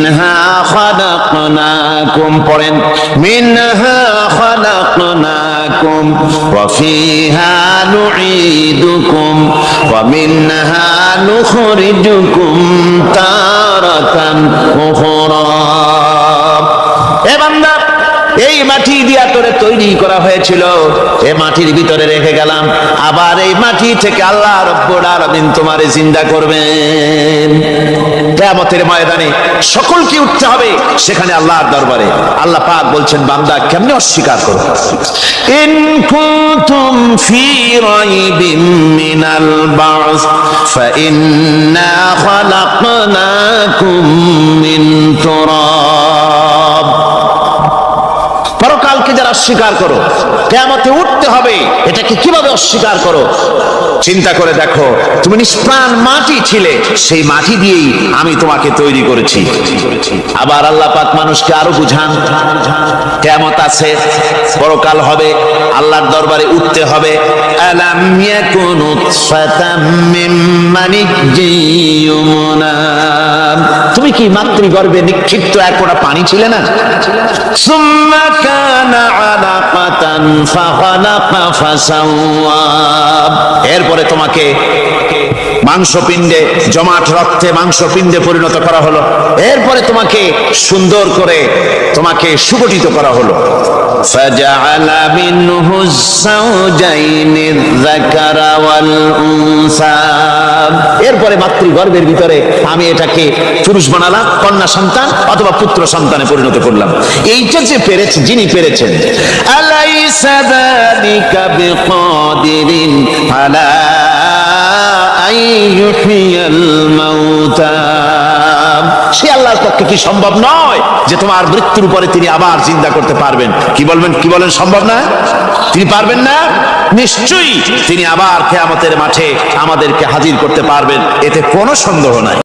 মিনহা খালাকনাকুম, পড়েন মিনহা খালাকনাকুম ওয়া ফিহা নুঈদুকুম ওয়া মিনহা নুখরিজুকুম তারাতান উখরা। এ বান্দা, এই মাটি দিয়া তোরে তৈরি করা হয়েছিল, এই মাটির ভিতরে রেখে গেলাম, আবার এই মাটি থেকে আল্লাহ রব্বুল আলামিন তোমারে জিন্দা করবেন। কিয়ামতের ময়দানে সকলকে উঠতে হবে সেখানে আল্লাহর দরবারে। আল্লাহ পাক বলছেন, বান্দা কেমনে অস্বীকার করো? ইন কুনতুম ফি রাইবিন মিনাল বা'স ফাইন্না খালাকনাকুম মিন তুরাব। পরকালকে যারা অস্বীকার করো, কিয়ামতে উঠতে হবে, এটাকে কিভাবে অস্বীকার করো? চিন্তা করে দেখো, তুমি নিষ্প্রাণ মাটি ছিলে, সেই মাটি দিয়েই আমি তোমাকে তৈরি করেছি। আবার আল্লাহ পাক মানুষকে আরো বুঝান, কিয়ামত আছে, পরকাল হবে, আল্লাহর দরবারে উঠতে হবে। আলাম ইয়াকুনু নুতফাতাম মিন মানিয়্যিয়ুমনা, তুমি কি মাতৃগর্ভে নিক্ষিপ্ত এক ফোঁটা পানি ছিলে না? সুম্মা কানা আলাকাতান ফাখালাকা ফাসাওয়া, এরপরে তোমাকে মাংসপিণ্ডে, জমাট রক্তে মাংসপিণ্ডে পরিণত করা হলো, এরপরে তোমাকে সুন্দর করে তোমাকে সুগঠিত করা হলো। ফাজআলা মিনহু যাওজাইনি যাকারা ওয়াল উনসা, এরপরে মাতৃগর্ভের ভিতরে আমি এটাকে পুরুষ বানালাম, কন্যা সন্তান অথবা পুত্র সন্তানে পরিণত করলাম। এইটা যে পেরেছে, যিনি পেরেছেন, আলাইসা যালিকা বিকাদিরিন আলা আইয়ুহিয়াল মাউতা, সে আল্লাহর পক্ষে কি সম্ভব নয় যে তোমার মৃত্যুর উপরে তিনি আবার জিন্দা করতে পারবেন? কি বলবেন, কি বলেন, সম্ভব না? তিনি পারবেন না? নিশ্চয়ই তিনি আবার কিয়ামতের মাঠে আমাদেরকে হাজির করতে পারবেন, এতে কোনো সন্দেহ নাই।